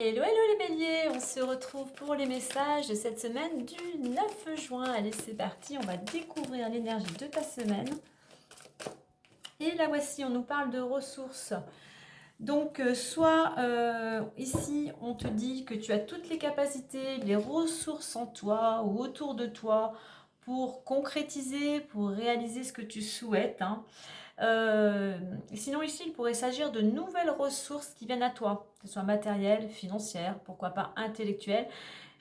Hello, hello les béliers, on se retrouve pour les messages de cette semaine du 9 juin. Allez, c'est parti, on va découvrir l'énergie de ta semaine. Et la voici, on nous parle de ressources. Donc, soit ici, on te dit que tu as toutes les capacités, les ressources en toi ou autour de toi pour concrétiser, pour réaliser ce que tu souhaites. Sinon ici, il pourrait s'agir de nouvelles ressources qui viennent à toi, que ce soit matérielles, financières, pourquoi pas intellectuelles,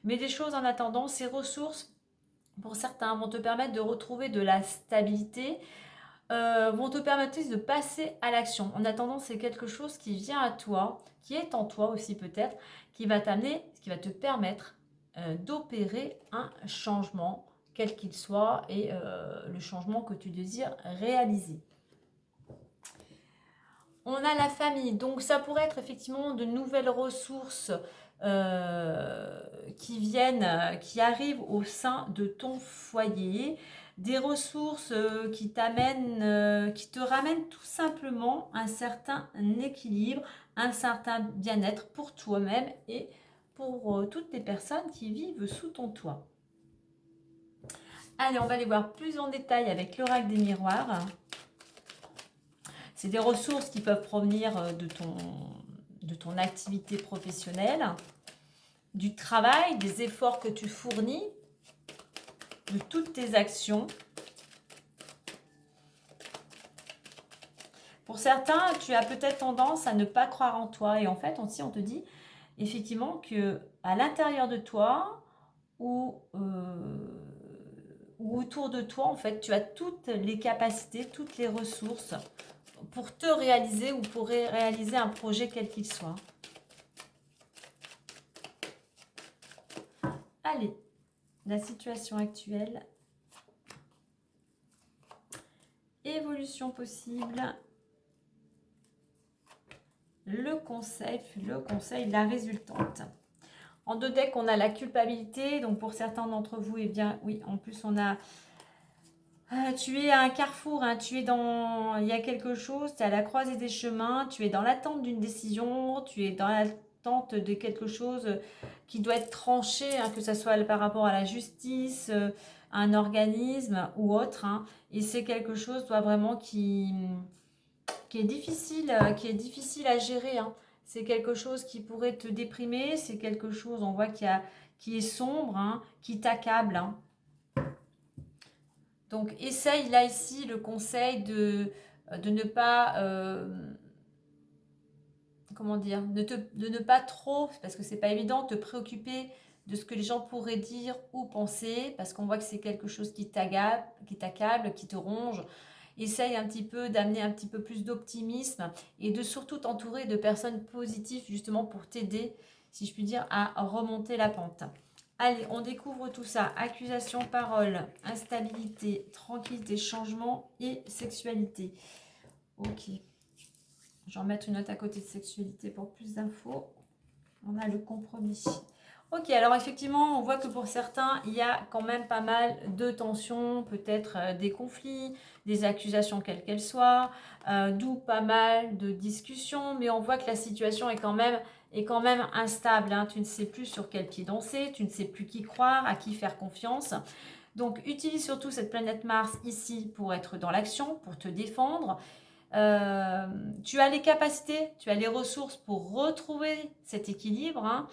mais des choses en attendant. Ces ressources, pour certains, vont te permettre de retrouver de la stabilité, vont te permettre de passer à l'action. En attendant, c'est quelque chose qui vient à toi, qui est en toi aussi peut-être, qui va t'amener, qui va te permettre d'opérer un changement, quel qu'il soit, et le changement que tu désires réaliser. On a la famille, donc ça pourrait être effectivement de nouvelles ressources qui viennent, qui arrivent au sein de ton foyer, des ressources qui t'amènent, qui te ramènent tout simplement un certain équilibre, un certain bien-être pour toi-même et pour toutes les personnes qui vivent sous ton toit. Allez, on va aller voir plus en détail avec l'oracle des miroirs. C'est des ressources qui peuvent provenir de ton activité professionnelle, du travail, des efforts que tu fournis, de toutes tes actions. Pour certains, tu as peut-être tendance à ne pas croire en toi. Et en fait, aussi, on te dit effectivement que à l'intérieur de toi ou autour de toi, en fait, tu as toutes les capacités, toutes les ressources pour te réaliser ou pour réaliser un projet quel qu'il soit. Allez, la situation actuelle. Évolution possible. Le conseil, la résultante. En deux decks, on a la culpabilité. Donc pour certains d'entre vous, eh bien oui, en plus on a... tu es à un carrefour, hein, tu es dans... Il y a quelque chose, tu es à la croisée des chemins, tu es dans l'attente d'une décision, tu es dans l'attente de quelque chose qui doit être tranché, hein, que ce soit par rapport à la justice, un organisme ou autre. Hein, et c'est quelque chose, toi, vraiment qui est difficile à gérer. Hein. C'est quelque chose qui pourrait te déprimer, c'est quelque chose, on voit, qui est sombre, hein, qui t'accable. Hein. Donc, essaye là, ici, le conseil de ne pas... comment dire, de ne pas trop, parce que c'est pas évident, te préoccuper de ce que les gens pourraient dire ou penser, parce qu'on voit que c'est quelque chose qui t'accable, qui te ronge. Essaye un petit peu d'amener un petit peu plus d'optimisme et de surtout t'entourer de personnes positives justement pour t'aider, si je puis dire, à remonter la pente. Allez, on découvre tout ça. Accusation, parole, instabilité, tranquillité, changement et sexualité. Ok. Je vais en mettre une note à côté de sexualité pour plus d'infos. On a le compromis. Ok, alors effectivement, on voit que pour certains, il y a quand même pas mal de tensions, peut-être des conflits, des accusations quelles qu'elles soient, d'où pas mal de discussions, mais on voit que la situation est quand même instable. Hein. Tu ne sais plus sur quel pied danser, tu ne sais plus qui croire, à qui faire confiance. Donc, utilise surtout cette planète Mars ici pour être dans l'action, pour te défendre. Tu as les capacités, tu as les ressources pour retrouver cet équilibre. Hein.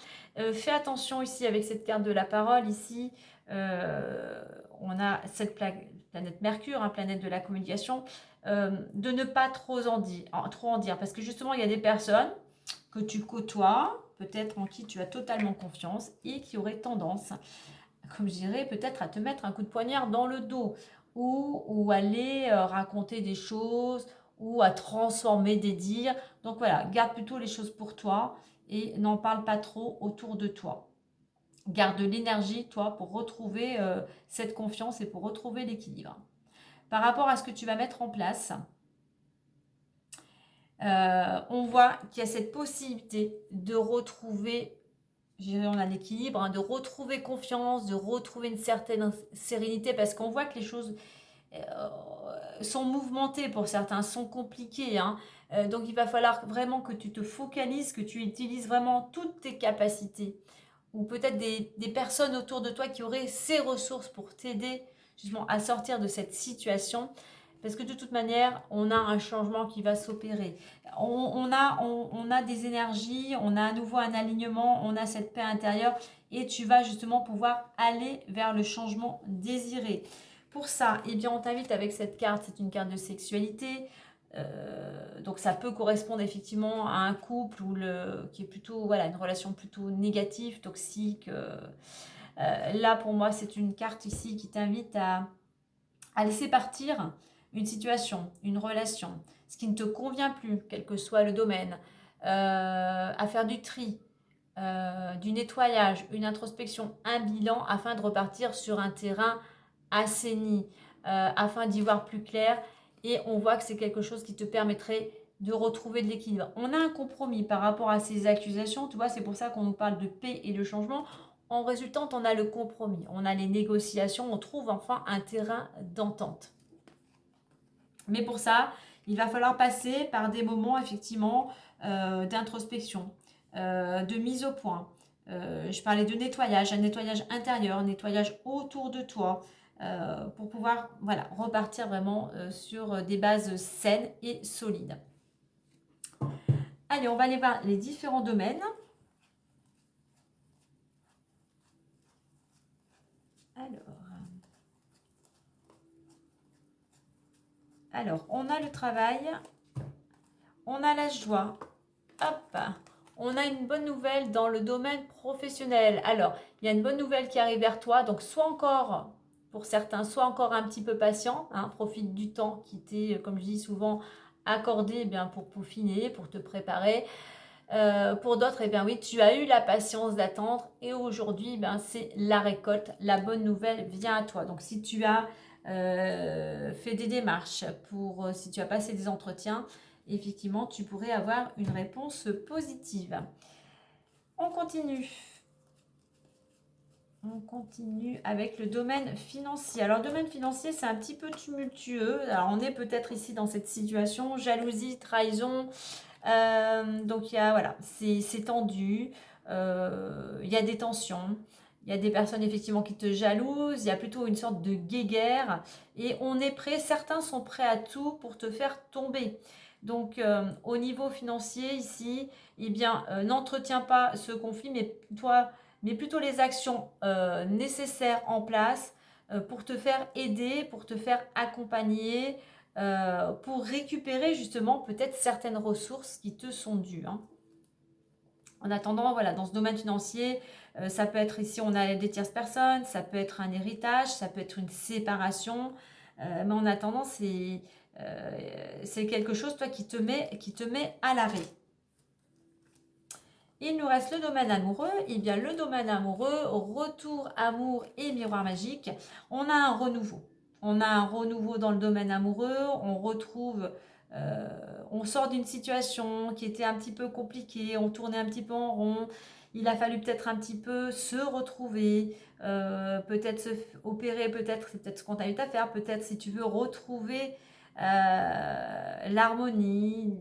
Fais attention ici avec cette carte de la parole. Ici, on a cette planète Mercure, hein, planète de la communication, de ne pas trop en dire. Parce que justement, il y a des personnes que tu côtoies, peut-être en qui tu as totalement confiance et qui auraient tendance, comme je dirais, peut-être à te mettre un coup de poignard dans le dos ou aller raconter des choses ou à transformer des dires. Donc voilà, garde plutôt les choses pour toi et n'en parle pas trop autour de toi. Garde de l'énergie, toi, pour retrouver cette confiance et pour retrouver l'équilibre. Par rapport à ce que tu vas mettre en place, on voit qu'il y a cette possibilité de retrouver, on a l'équilibre, hein, de retrouver confiance, de retrouver une certaine sérénité, parce qu'on voit que les choses sont mouvementées pour certains, sont compliquées. Hein. Donc il va falloir vraiment que tu te focalises, que tu utilises vraiment toutes tes capacités. Ou peut-être des personnes autour de toi qui auraient ces ressources pour t'aider justement à sortir de cette situation. Parce que de toute manière, on a un changement qui va s'opérer. On a des énergies, on a à nouveau un alignement, on a cette paix intérieure et tu vas justement pouvoir aller vers le changement désiré. Pour ça, eh bien, on t'invite avec cette carte, c'est une carte de sexualité. Donc ça peut correspondre effectivement à un couple qui est plutôt, voilà, une relation plutôt négative, toxique. Là, pour moi, c'est une carte ici qui t'invite à laisser partir une situation, une relation, ce qui ne te convient plus, quel que soit le domaine, à faire du tri, du nettoyage, une introspection, un bilan afin de repartir sur un terrain assaini, afin d'y voir plus clair. Et on voit que c'est quelque chose qui te permettrait de retrouver de l'équilibre. On a un compromis par rapport à ces accusations, tu vois, c'est pour ça qu'on nous parle de paix et de changement. En résultante, on a le compromis, on a les négociations, on trouve enfin un terrain d'entente. Mais pour ça, il va falloir passer par des moments effectivement d'introspection, de mise au point. Je parlais de nettoyage, un nettoyage intérieur, un nettoyage autour de toi, pour pouvoir voilà, repartir vraiment sur des bases saines et solides. Allez, on va aller voir les différents domaines. Alors, on a le travail, on a la joie, hop, on a une bonne nouvelle dans le domaine professionnel. Alors, il y a une bonne nouvelle qui arrive vers toi, donc sois encore, pour certains, sois encore un petit peu patient, hein, profite du temps qui t'est, comme je dis souvent, accordé eh bien, pour peaufiner, pour te préparer. Pour d'autres, eh bien oui, tu as eu la patience d'attendre et aujourd'hui, ben, c'est la récolte. La bonne nouvelle vient à toi. Donc, si tu as fait des démarches, si tu as passé des entretiens, effectivement, tu pourrais avoir une réponse positive. On continue. On continue avec le domaine financier. Alors, le domaine financier, c'est un petit peu tumultueux. Alors, on est peut-être ici dans cette situation, jalousie, trahison. Donc, il y a, voilà, c'est tendu. Il y a des tensions. Il y a des personnes effectivement qui te jalousent. Il y a plutôt une sorte de guéguerre. Et on est prêt, certains sont prêts à tout pour te faire tomber. Donc, au niveau financier, ici, eh bien, n'entretiens pas ce conflit, mais plutôt les actions nécessaires en place pour te faire aider, pour te faire accompagner, pour récupérer justement peut-être certaines ressources qui te sont dues. Hein. En attendant, voilà, dans ce domaine financier, ça peut être ici, on a des tierces personnes, ça peut être un héritage, ça peut être une séparation, mais en attendant, c'est quelque chose, toi, qui te met à l'arrêt. Il nous reste le domaine amoureux. Eh bien, le domaine amoureux, retour, amour et miroir magique, on a un renouveau. On a un renouveau dans le domaine amoureux. On retrouve, on sort d'une situation qui était un petit peu compliquée. On tournait un petit peu en rond. Il a fallu peut-être un petit peu se retrouver, peut-être se opérer, peut-être c'est peut-être ce qu'on t'invite à faire. Peut-être si tu veux retrouver l'harmonie,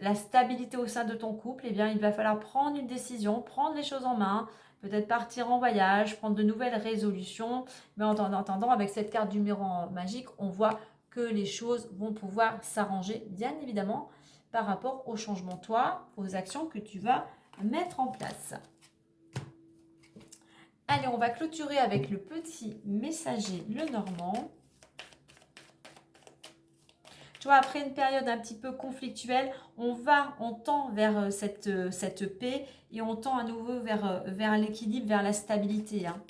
la stabilité au sein de ton couple, eh bien, il va falloir prendre une décision, prendre les choses en main, peut-être partir en voyage, prendre de nouvelles résolutions. Mais en attendant, avec cette carte du miroir magique, on voit que les choses vont pouvoir s'arranger, bien évidemment, par rapport au changement, toi, aux actions que tu vas mettre en place. Allez, on va clôturer avec le petit messager, le Normand. Tu vois, après une période un petit peu conflictuelle, on tend vers cette paix et on tend à nouveau vers l'équilibre, vers la stabilité. Hein.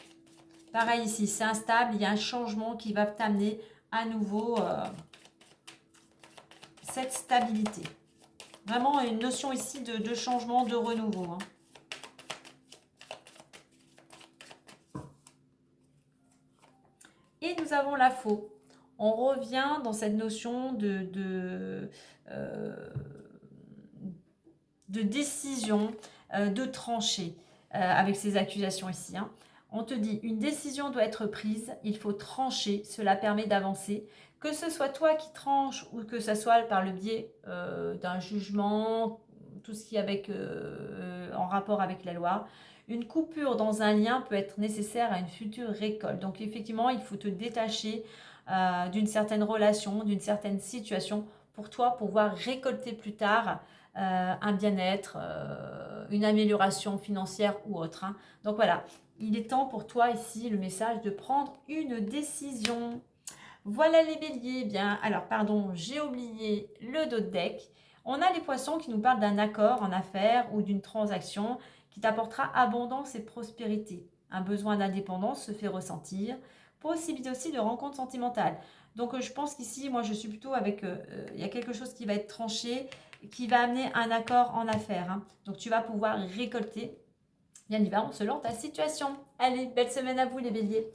Pareil ici, c'est instable, il y a un changement qui va t'amener à nouveau cette stabilité. Vraiment une notion ici de changement, de renouveau. Hein. Et nous avons la faux. On revient dans cette notion de décision, de trancher avec ces accusations ici. Hein. On te dit, une décision doit être prise, il faut trancher, cela permet d'avancer. Que ce soit toi qui tranches ou que ce soit par le biais d'un jugement, tout ce qui est en rapport avec la loi, une coupure dans un lien peut être nécessaire à une future récolte. Donc effectivement, il faut te détacher d'une certaine relation, d'une certaine situation pour toi pouvoir récolter plus tard un bien-être, une amélioration financière ou autre, hein. Donc voilà, il est temps pour toi ici, le message de prendre une décision. Voilà les béliers. Bien, alors pardon, j'ai oublié le dos de deck. On a les poissons qui nous parlent d'un accord en affaires ou d'une transaction qui t'apportera abondance et prospérité. Un besoin d'indépendance se fait ressentir. Possibilité aussi de rencontres sentimentales. Donc je pense qu'ici, moi je suis plutôt avec, il y a quelque chose qui va être tranché, qui va amener un accord en affaires, hein. Donc tu vas pouvoir récolter, bien évidemment, selon ta situation. Allez, belle semaine à vous les béliers.